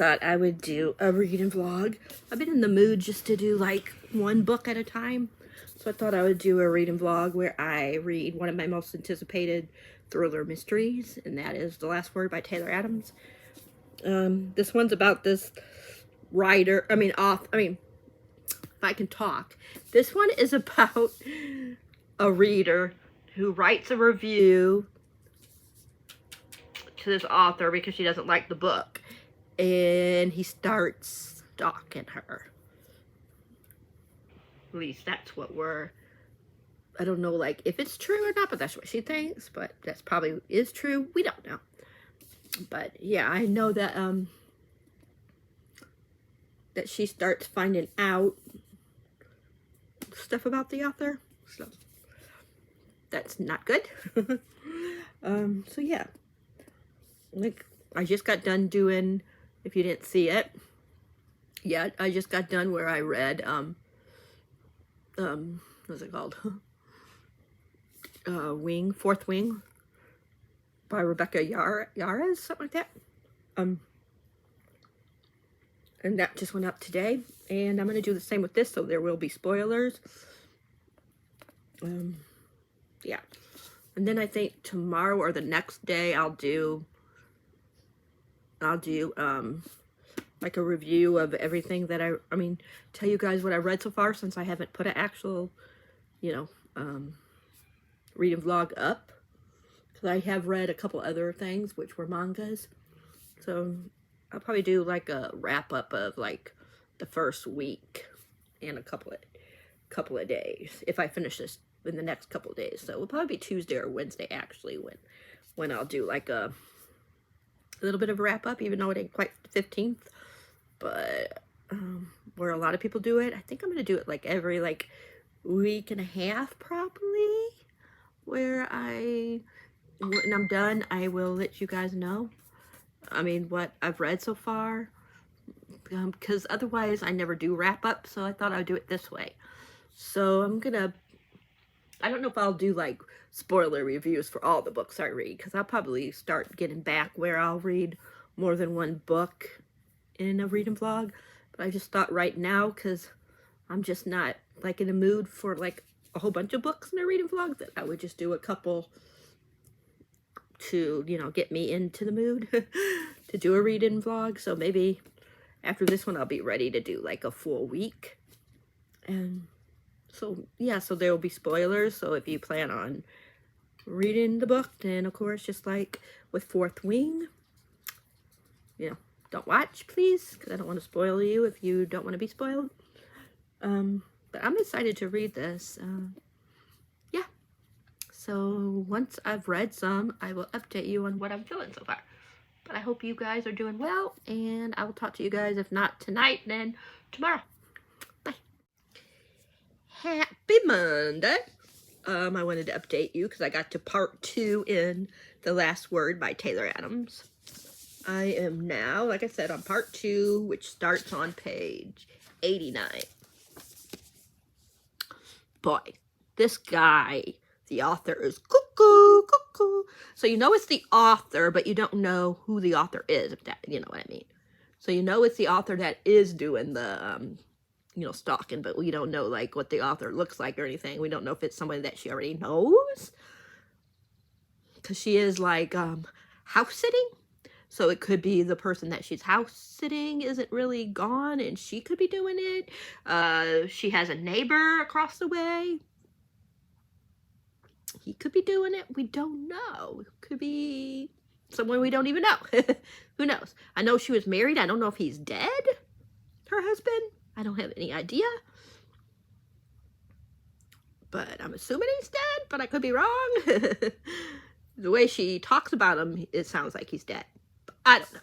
thought I would do a reading vlog. I've been in the mood just to do like one book at a time. So I thought I would do a reading vlog where I read one of my most anticipated thriller mysteries, and that is The Last Word by Taylor Adams. This one's about this writer, if I can talk. This one is about a reader who writes a review to this author because she doesn't like the book, and he starts stalking her. At least that's what I don't know like if it's true or not, but that's what she thinks, but that's probably is true. We don't know. But yeah, I know that that she starts finding out stuff about the author, so that's not good. So yeah, like I just got done doing, if you didn't see it yet, I just got done where I read what's it called? Fourth Wing by Rebecca Yarros, something like that. And that just went up today, and I'm going to do the same with this, so there will be spoilers. Yeah. And then I think tomorrow or the next day I'll do like a review of everything that tell you guys what I read so far, since I haven't put an actual, reading vlog up. Because I have read a couple other things, which were mangas. So I'll probably do like a wrap up of like the first week and a couple of days, if I finish this in the next couple of days. So it'll probably be Tuesday or Wednesday actually when I'll do like a little bit of a wrap up, even though it ain't quite the 15th. But where a lot of people do it, I think I'm going to do it like every like week and a half probably, where when I'm done, I will let you guys know, what I've read so far, because otherwise I never do wrap up, so I thought I'd do it this way. So I don't know if I'll do like spoiler reviews for all the books I read, because I'll probably start getting back where I'll read more than one book in a reading vlog. But I just thought right now, because I'm just not like in the mood for like a whole bunch of books in a reading vlog, that I would just do a couple to, get me into the mood to do a reading vlog. So maybe after this one, I'll be ready to do like a full week. And so, yeah, so there will be spoilers. So if you plan on reading the book, then of course, just like with Fourth Wing, don't watch, please, because I don't want to spoil you if you don't want to be spoiled. But I'm excited to read this. Yeah. So once I've read some, I will update you on what I'm feeling so far. But I hope you guys are doing well, and I will talk to you guys, if not tonight, then tomorrow. Bye. Happy Monday. I wanted to update you because I got to part 2 in The Last Word by Taylor Adams. I am now, like I said, on part 2, which starts on page 89. Boy, this guy, the author, is cuckoo. So you know it's the author, but you don't know who the author is, if that, you know what I mean. So you know it's the author that is doing the, stalking, but we don't know, like, what the author looks like or anything. We don't know if it's somebody that she already knows. Because she is, like, house sitting. So it could be the person that she's house sitting isn't really gone, and she could be doing it. She has a neighbor across the way. He could be doing it. We don't know. It could be someone we don't even know. Who knows? I know she was married. I don't know if he's dead, her husband. I don't have any idea. But I'm assuming he's dead, but I could be wrong. The way she talks about him, it sounds like he's dead. I don't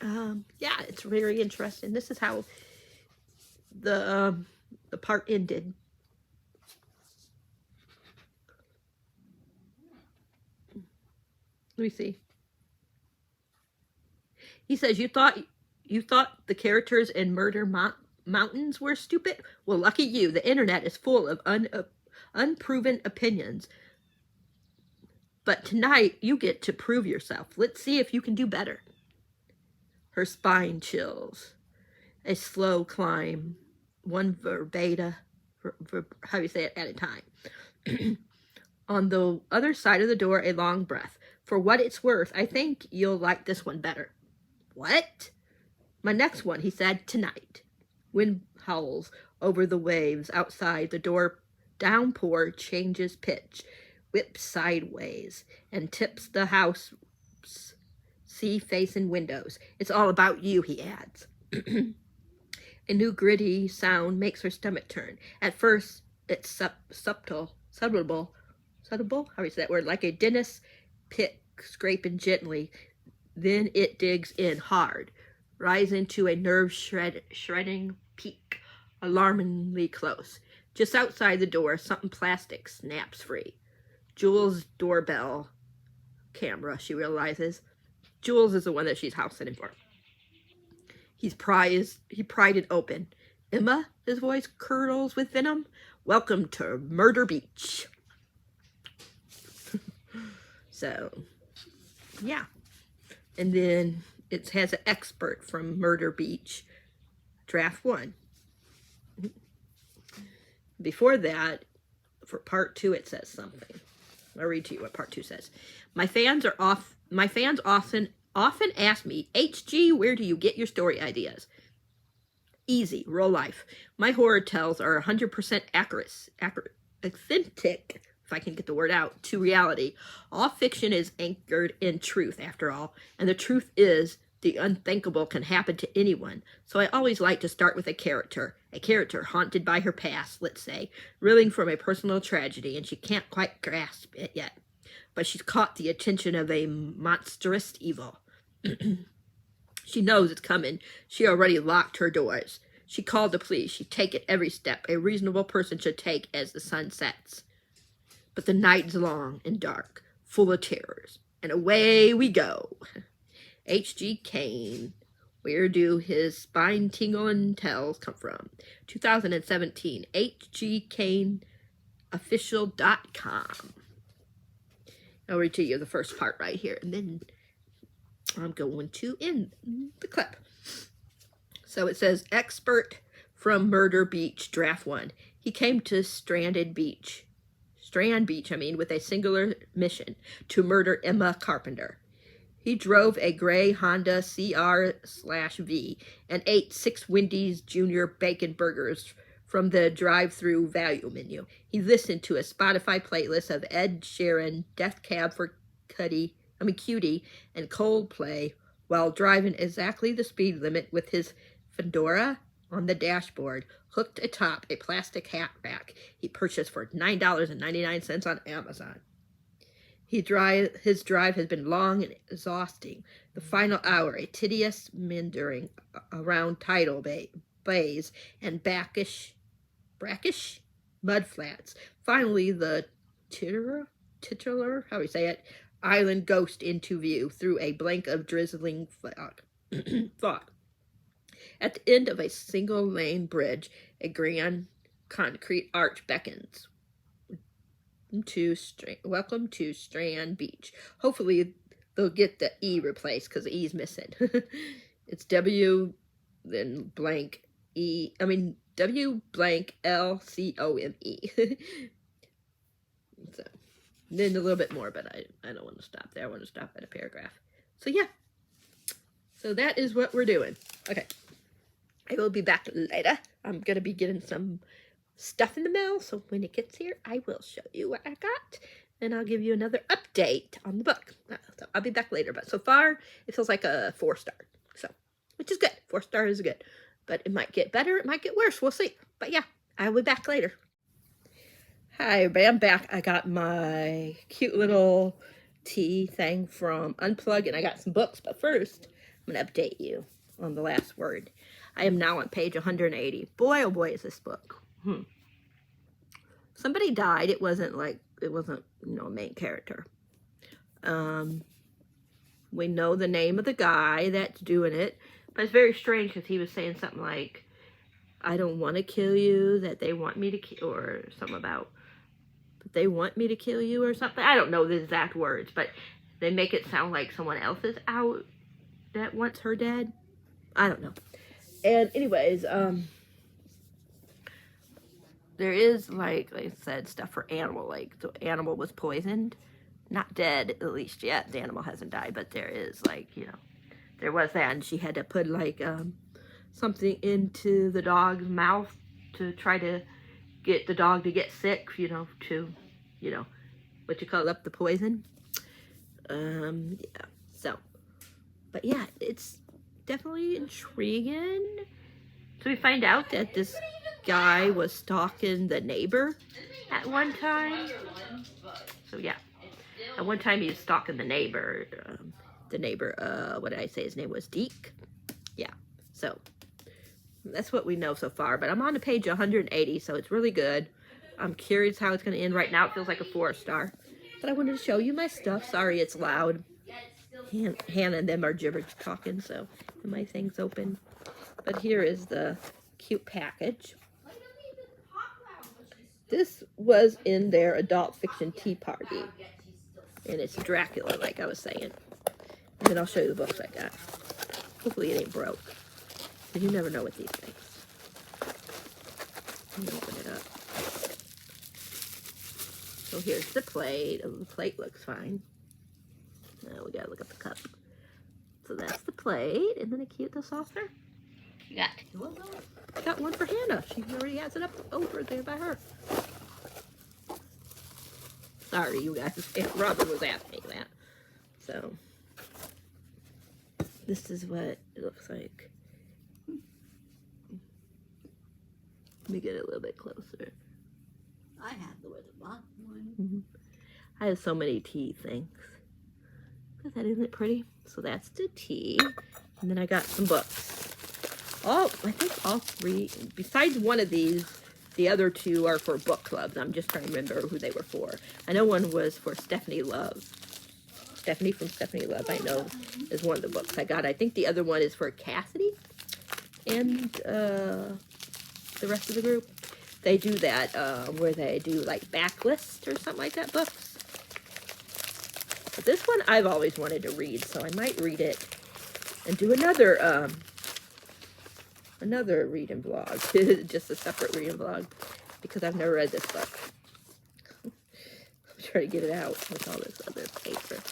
know. Yeah, it's very interesting. This is how the part ended. Let me see. He says, you thought the characters in Murder Mountains were stupid? Well, lucky you. The internet is full of unproven opinions. But tonight, you get to prove yourself. Let's see if you can do better. Her spine chills. A slow climb, one verbata, how do you say it, at a time. On the other side of the door, a long breath. For what it's worth, I think you'll like this one better. What? My next one, he said, tonight. Wind howls over the waves outside. The downpour changes pitch, whips sideways, and tips the house sea-facing windows. It's all about you, he adds. A new gritty sound makes her stomach turn. At first, it's subtle, how do you say that word? Like a dentist's pick scraping gently. Then it digs in hard, rising to a nerve-shredding peak, alarmingly close. Just outside the door, something plastic snaps free. Jules' doorbell camera, she realizes. Jules is the one that she's house sitting for. He pried it open. Emma, his voice curdles with venom. Welcome to Murder Beach. So, yeah. And then it has an expert from Murder Beach, draft 1. Before that, for part 2, it says something. I'll read to you what part 2 says. My fans often ask me, HG, where do you get your story ideas? Easy, real life. My horror tales are 100% accurate, authentic, if I can get the word out, to reality. All fiction is anchored in truth, after all, and the truth is the unthinkable can happen to anyone. So I always like to start with a character haunted by her past, let's say, reeling from a personal tragedy, and she can't quite grasp it yet. But she's caught the attention of a monstrous evil. She knows it's coming. She already locked her doors. She called the police. She'd take it every step a reasonable person should take as the sun sets. But the night's long and dark, full of terrors. And away we go. H.G. Kane. Where do his spine-tingling tales come from? 2017. HGKaneofficial.com. I'll read to you the first part right here, and then I'm going to end the clip. So it says, expert from Murder Beach, draft 1. He came to Strand Beach, with a singular mission, to murder Emma Carpenter. He drove a gray Honda CR/V and ate 6 Wendy's Junior Bacon Burgers from the drive-through value menu. He listened to a Spotify playlist of Ed Sheeran, Death Cab for Cutie, and Coldplay while driving exactly the speed limit with his fedora on the dashboard, hooked atop a plastic hat rack he purchased for $9.99 on Amazon. His drive has been long and exhausting. The final hour, a tedious meandering around tidal bays and brackish mudflats. Finally, the titular, how do we say it, island ghost into view through a blank of drizzling fog. At the end of a single-lane bridge, a grand concrete arch beckons. Welcome to Strand Beach. Hopefully, they'll get the E replaced because the E's missing. It's W, then blank E. W blank LCOME. So, then a little bit more, but I don't want to stop there. I want to stop at a paragraph. So, yeah. So, that is what we're doing. Okay. I will be back later. I'm going to be getting some stuff in the mail, so when it gets here, I will show you what I got, and I'll give you another update on the book. So I'll be back later, but so far, it feels like a 4-star, so, which is good. 4-star is good, but it might get better, it might get worse, we'll see. But yeah, I'll be back later. Hi, everybody, I'm back. I got my cute little tea thing from Unplug, and I got some books, but first, I'm going to update you on the last word. I am now on page 180. Boy, oh boy, is this book. Somebody died. It wasn't, a main character. We know the name of the guy that's doing it, but it's very strange because he was saying something like, I don't want to kill you, that they want me to kill, or something about, that they want me to kill you or something. I don't know the exact words, but they make it sound like someone else is out that wants her dead. I don't know. And anyways, there is like I said, stuff for animal. Like the animal was poisoned, not dead at least yet. The animal hasn't died, but there is like there was that, and she had to put like something into the dog's mouth to try to get the dog to get sick. To what you call up the poison. Yeah. So, but yeah, it's definitely intriguing. So we find out that this guy was stalking the neighbor at one time. So yeah, at one time he was stalking the neighbor. What did I say? His name was Deke. Yeah. So that's what we know so far. But I'm on to page 180, so it's really good. I'm curious how it's going to end. Right now it feels like a 4-star. But I wanted to show you my stuff. Sorry it's loud. Hannah and them are gibberish talking, so my thing's open. But here is the cute package. This was in their adult fiction tea party. And it's Dracula, like I was saying. And then I'll show you the books I got. Hopefully it ain't broke. Because you never know with these things. Let me open it up. So here's the plate. Oh, the plate looks fine. Now we gotta look at the cup. So that's the plate. Isn't it cute, the saucer? You got 2 of those? I got one for Hannah. She already has it up over there by her. Sorry, you guys. Robert was asking me that. So, this is what it looks like. Let me get it a little bit closer. I have the bottom one. Mm-hmm. I have so many tea things. Look at that, isn't it pretty? So that's the tea. And then I got some books. I think all 3, besides one of these, the other 2 are for book clubs. I'm just trying to remember who they were for. I know one was for Stephanie Love. Stephanie from Stephanie Love, I know, is one of the books I got. I think the other one is for Cassidy and the rest of the group. They do that where they do like backlist or something like that books. But this one I've always wanted to read, so I might read it and do another reading vlog, just a separate reading vlog, because I've never read this book. I'm trying to get it out with all this other paper.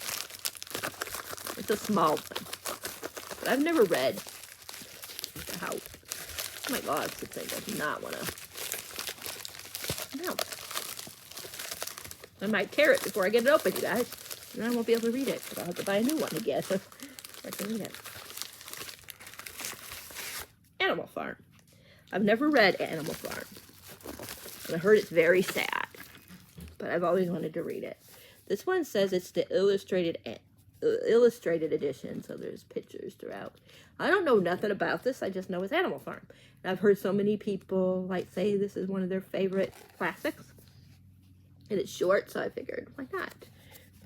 It's a small one, but I've never read the house. Oh my God, this thing does not want to. No. I might tear it before I get it open, you guys. And I won't be able to read it, because I'll have to buy a new one again. I can read it. Animal Farm. I've never read Animal Farm. And I heard it's very sad. But I've always wanted to read it. This one says it's the illustrated edition, so there's pictures throughout. I don't know nothing about this. I just know it's Animal Farm. And I've heard so many people like say this is one of their favorite classics. And it's short, so I figured, why not?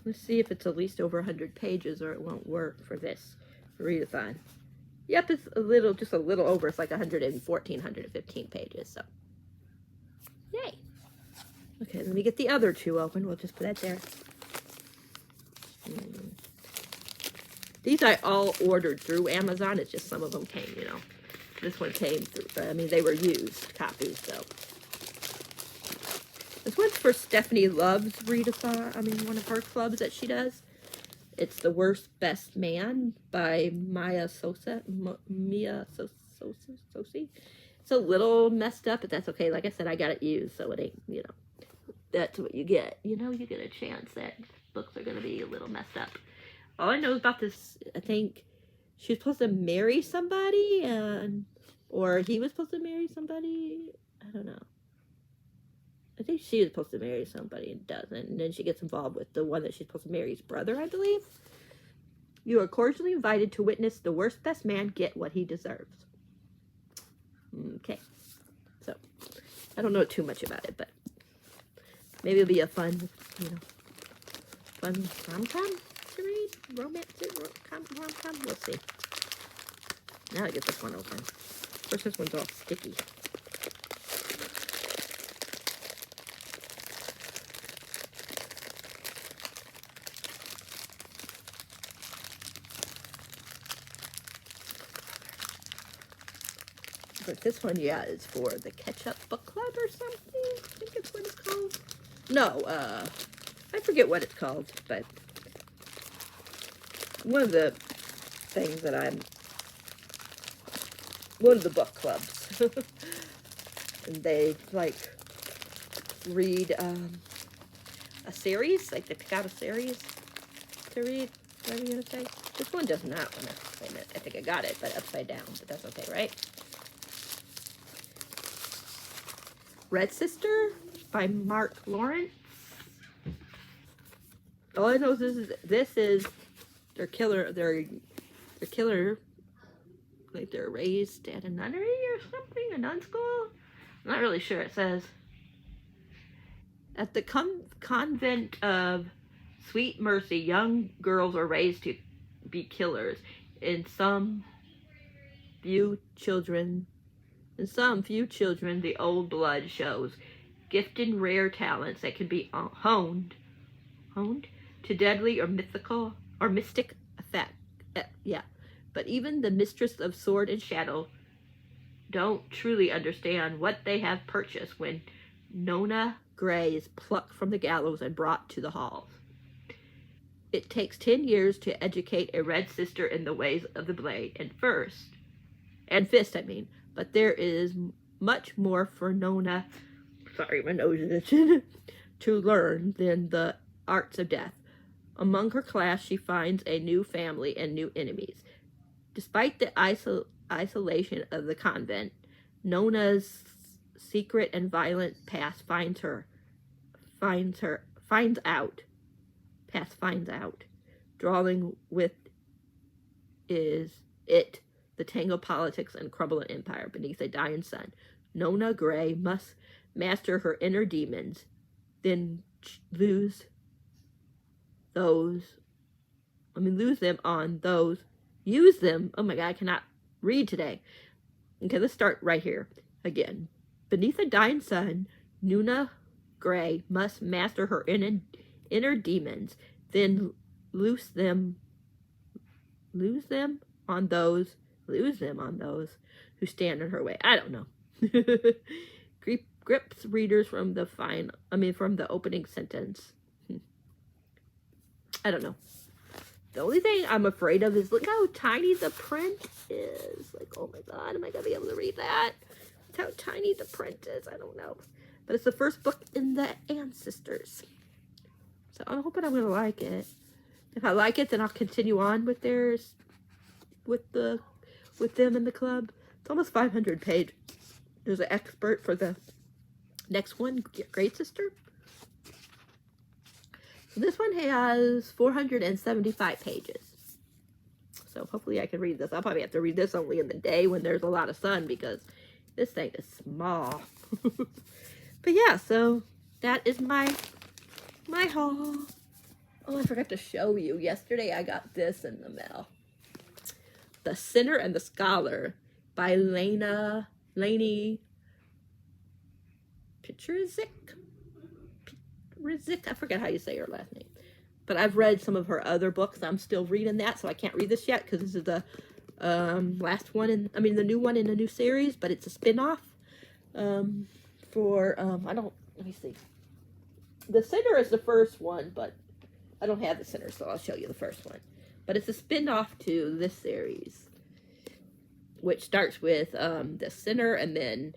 Let's see if it's at least over 100 pages or it won't work for this readathon. Yep, it's just a little over. It's like 114, 115 pages, so. Yay. Okay, let me get the other 2 open. We'll just put that there. These I all ordered through Amazon. It's just some of them came, This one came through, I mean, they were used copies, so. This one's for Stephanie Love's readathon. I mean, one of her clubs that she does. It's The Worst Best Man by Mia Sosa. It's a little messed up, but that's okay. Like I said, I got it used, so it ain't, that's what you get. You get a chance that books are going to be a little messed up. All I know about this, I think she was supposed to marry somebody, or he was supposed to marry somebody. I don't know. I think she is supposed to marry somebody and doesn't. And then she gets involved with the one that she's supposed to marry's brother, I believe. You are cordially invited to witness the worst best man get what he deserves. Okay. So, I don't know too much about it, but maybe it'll be a fun, fun rom-com to read. Romantic rom-com. We'll see. Now I get this one open. Of course, this one's all sticky. But this one, yeah, is for the Ketchup Book Club or something. I think it's what it's called. No, I forget what it's called, but one of the things that I'm, one of the book clubs. And they, like, read a series, like they pick out a series to read, whatever you're going to say. This one does not want to, wait a minute, I think I got it, but upside down, but that's okay, right? Red Sister by Mark Lawrence. All I know is this is their killer, like they're raised at a nunnery or something, a nun school? I'm not really sure. It says, at the convent of Sweet Mercy, young girls are raised to be killers. In some few children, the old blood shows. Gifted rare talents that can be honed to deadly or mystic effect. Yeah. But even the mistress of sword and shadow don't truly understand what they have purchased when Nona Gray is plucked from the gallows and brought to the halls. It takes 10 years to educate a Red Sister in the ways of the blade and fist, but there is much more for Nona, sorry, my nose is itching, to learn than the arts of death. Among her class, she finds a new family and new enemies. Despite the isolation of the convent, Nona's secret and violent past finds out. Drawing with the tangled politics and crumbling empire beneath a dying sun. Nona Gray must master her inner demons, then use them. Oh my God, I cannot read today. Okay, let's start right here again. Beneath a dying sun, Nona Gray must master her inner demons, then lose them on those who stand in her way. I don't know. Grips readers from the opening sentence. I don't know. The only thing I'm afraid of is look how tiny the print is. Like, oh my God, am I going to be able to read that? Look how tiny the print is. I don't know. But it's the first book in the Ancestors. So I'm hoping I'm going to like it. If I like it, then I'll continue on with theirs, with them in the club. It's almost 500 pages. There's an expert for the next one, Great Sister. This one has 475 pages. So hopefully I can read this. I'll probably have to read this only in the day when there's a lot of sun because this thing is small. But yeah, so that is my haul. Oh, I forgot to show you. Yesterday I got this in the mail. The Sinner and the Scholar by Lainey Petrizik. I forget how you say her last name. But I've read some of her other books. I'm still reading that, so I can't read this yet because this is the last one the new one in a new series, but it's a spin-off let me see. The Sinner is the first one, but I don't have the Sinner, so I'll show you the first one. But it's a spin-off to this series, which starts with the Sinner and then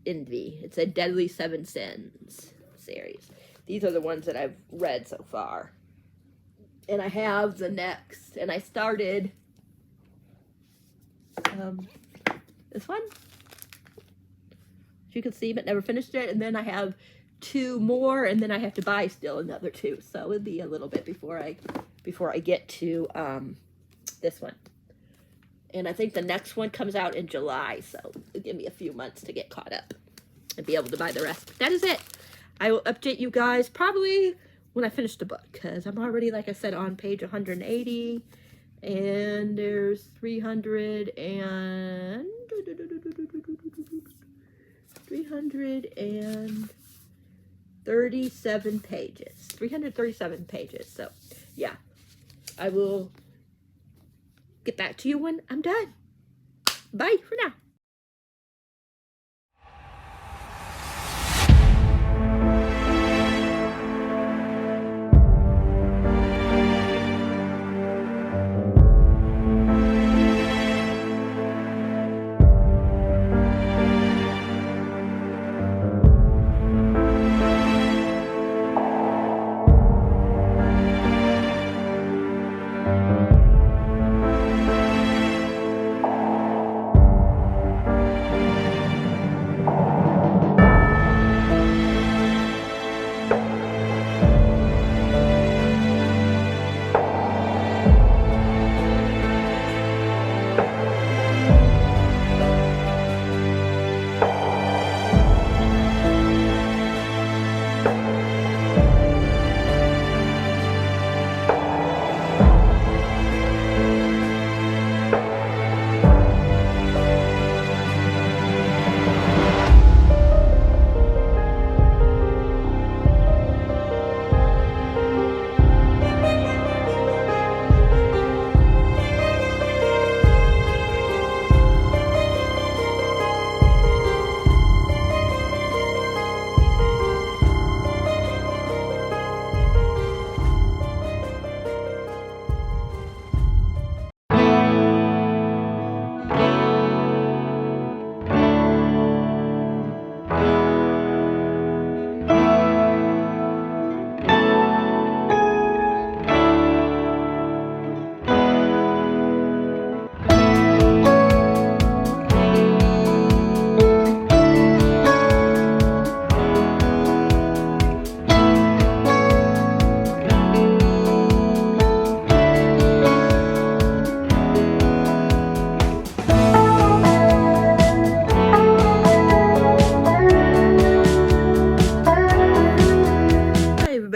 Envy. It's a Deadly Seven Sins series. These are the ones that I've read so far. And I have the next, and I started this one. As you can see, but never finished it. And then I have 2 more, and then I have to buy still another 2. So it'll be a little bit before I get to this one. And I think the next one comes out in July, so it'll give me a few months to get caught up and be able to buy the rest. But that is it. I will update you guys probably when I finish the book, because I'm already, like I said, on page 180, and there's 337 pages. So, yeah, I will get back to you when I'm done. Bye for now.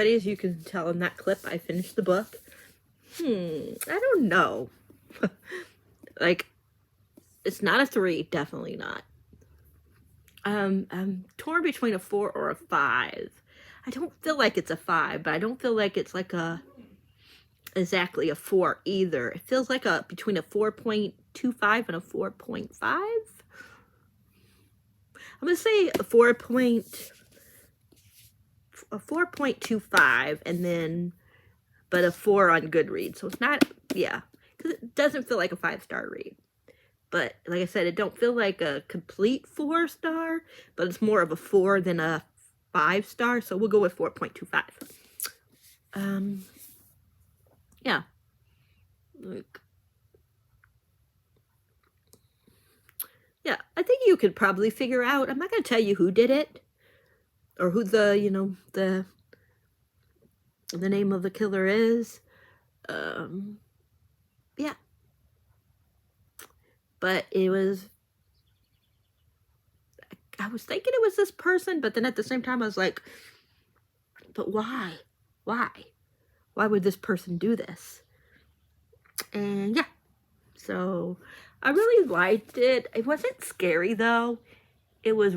everybody, as you can tell in that clip, I finished the book. I don't know. Like, it's not a 3, definitely not. I'm torn between a 4 or a 5. I don't feel like it's a 5, but I don't feel like it's like exactly a 4 either. It feels like between a 4.25 and a 4.5. I'm gonna say a 4.25, and then but a 4 on Goodreads. So it's not, yeah, because it doesn't feel like a 5-star read. But like I said, it don't feel like a complete 4-star, but it's more of a 4 than a 5-star. So we'll go with 4.25. Yeah. Yeah, I think you could probably figure out. I'm not going to tell you who did it or who the name of the killer is. Yeah. But I was thinking it was this person, but then at the same time I was like, but why? Why would this person do this? And yeah, so I really liked it. It wasn't scary though. It was,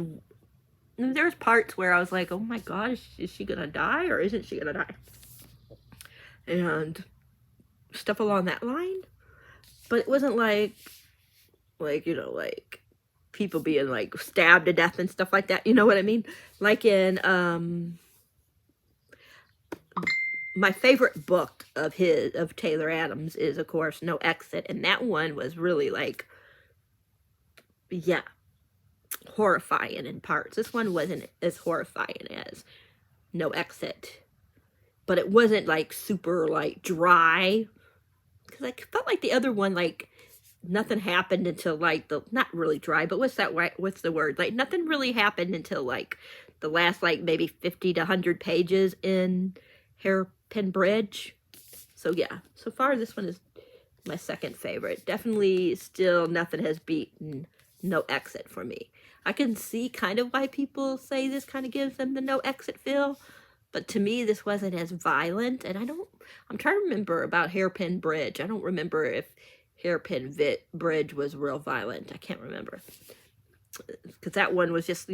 there's parts where I was like, oh my gosh, is she gonna die or isn't she gonna die? And stuff along that line. But it wasn't like people being like stabbed to death and stuff like that. You know what I mean? Like in my favorite book of Taylor Adams is, of course, No Exit, and that one was really like, yeah, horrifying in parts. This one wasn't as horrifying as No Exit, but it wasn't like super like dry, because I felt like the other one, like nothing happened until like not really dry, but what's the word, like nothing really happened until like the last like maybe 50 to 100 pages in Hairpin Bridge. So yeah, so far this one is my second favorite. Definitely still nothing has beaten No Exit for me. I can see kind of why people say this kind of gives them the No Exit feel, but to me this wasn't as violent. And I'm trying to remember about Hairpin Bridge. I don't remember if Hairpin Bridge was real violent. I can't remember, because that one was just,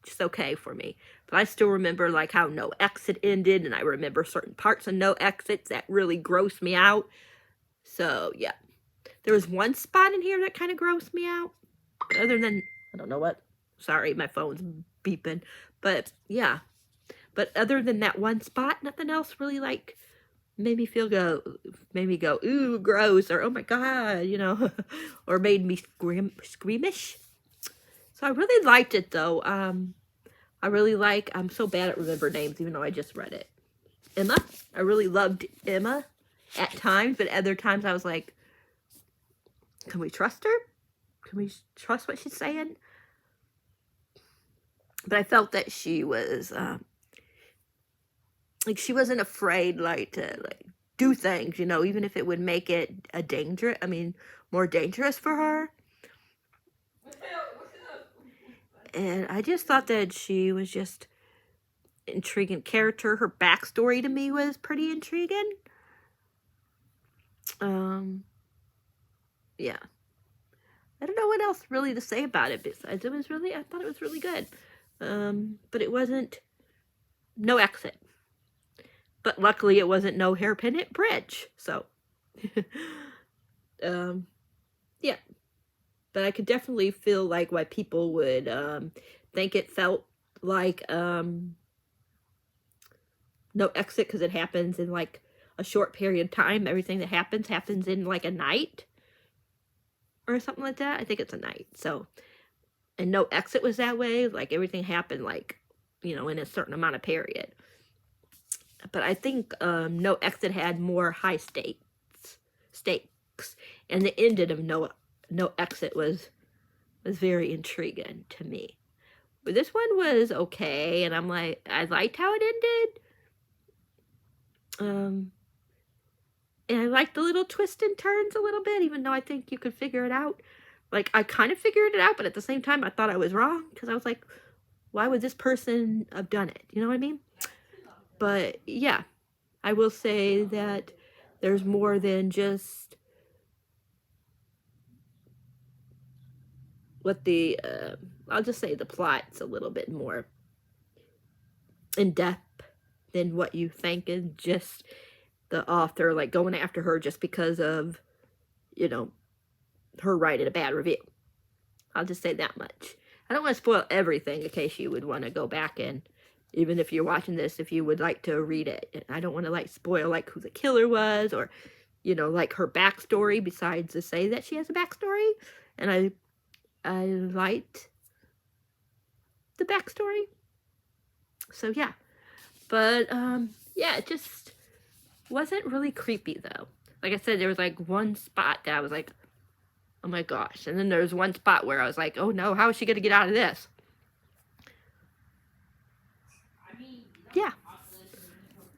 just okay for me. But I still remember like how No Exit ended, and I remember certain parts of No Exit that really grossed me out. So yeah, there was one spot in here that kind of grossed me out. But other than, I don't know what, sorry, my phone's beeping. But yeah, but other than that one spot, nothing else really like made me go, ooh, gross, or oh my god, or made me squeamish. So I really liked it though. I'm so bad at remember names, even though I just read it. Emma, I really loved Emma at times, but other times I was like, can we trust her? Can we trust what she's saying? But I felt that she was, like, she wasn't afraid, like, to, like, do things, even if it would make it more dangerous for her. And I just thought that she was just intriguing character. Her backstory to me was pretty intriguing. Yeah. I don't know what else really to say about it besides I thought it was really good. But it wasn't No Exit. But luckily it wasn't No Hairpin Bridge. So, yeah. But I could definitely feel like why people would think it felt like No Exit, because it happens in like a short period of time. Everything that happens in like a night or something like that. I think it's a night. So, and No Exit was that way. Like everything happened like, in a certain amount of period. But I think No Exit had more high stakes, and the ending of No Exit was very intriguing to me. But this one was okay, and I'm like, I liked how it ended. And I liked the little twists and turns a little bit, even though I think you could figure it out. Like, I kind of figured it out, but at the same time, I thought I was wrong, because I was like, why would this person have done it? You know what I mean? But yeah, I will say that there's more than just what the, I'll just say the plot's a little bit more in depth than what you think, and just the author like going after her just because of, you know, her writing a bad review. I'll just say that much. I don't want to spoil everything in case you would want to go back and, even if you're watching this, if you would like to read it. I don't want to like spoil like who the killer was, or, you know, like her backstory, besides to say that she has a backstory. And I liked the backstory. So yeah. But yeah, it just wasn't really creepy though. Like I said, there was like one spot that I was like, oh my gosh. And then there was one spot where I was like, oh no, how is she going to get out of this? Yeah.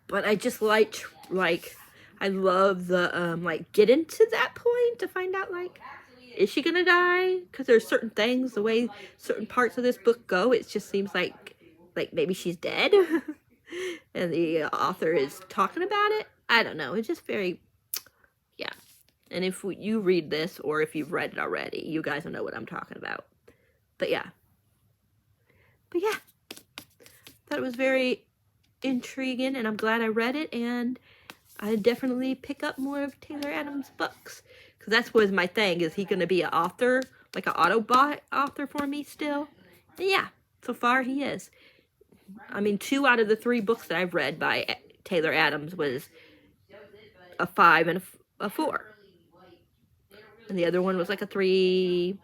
But I just liked, like, I love the, like, get into that point to find out, like, is she going to die? Because there's certain things, the way certain parts of this book go, it just seems like maybe she's dead. And the author is talking about it. I don't know. It's just very, yeah. And if you read this, or if you've read it already, you guys will know what I'm talking about. But yeah. Thought it was very intriguing, and I'm glad I read it, and I definitely pick up more of Taylor Adams' books. Because that's was my thing. Is he going to be an author, like an AutoBoy author for me still? And yeah, so far he is. I mean, 2 out of the 3 books that I've read by Taylor Adams was a 5 and a 4. And the other one was like a 3.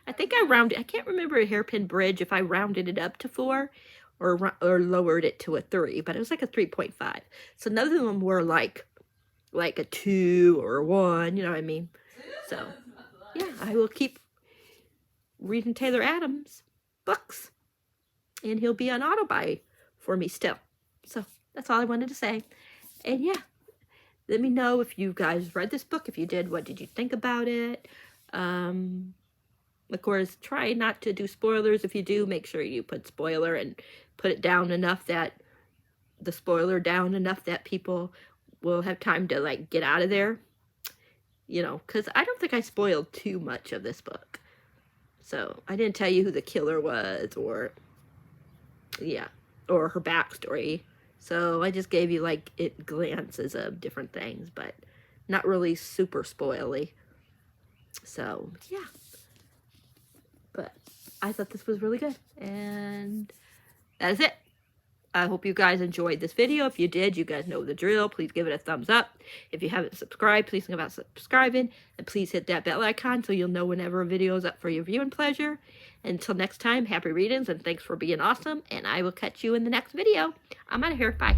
I think I can't remember a Hairpin Bridge if I rounded it up to 4 or lowered it to a 3, but it was like a 3.5. So none of them were like a 2 or a 1, you know what I mean? So yeah, I will keep reading Taylor Adams books, and he'll be on AutoBuy for me still. So that's all I wanted to say. And yeah, let me know if you guys read this book. If you did, what did you think about it? Of course, try not to do spoilers. If you do, make sure you put spoiler and put it down enough that the spoiler down enough that people will have time to like get out of there. You know, because I don't think I spoiled too much of this book. So I didn't tell you who the killer was, or yeah, or her backstory. So I just gave you like glances of different things, but not really super spoily. So yeah. But I thought this was really good, and that is it. I hope you guys enjoyed this video. If you did, you guys know the drill. Please give it a thumbs up. If you haven't subscribed, please think about subscribing, and please hit that bell icon so you'll know whenever a video is up for your viewing pleasure. Until next time, happy readings, and thanks for being awesome, and I will catch you in the next video. I'm out of here. Bye.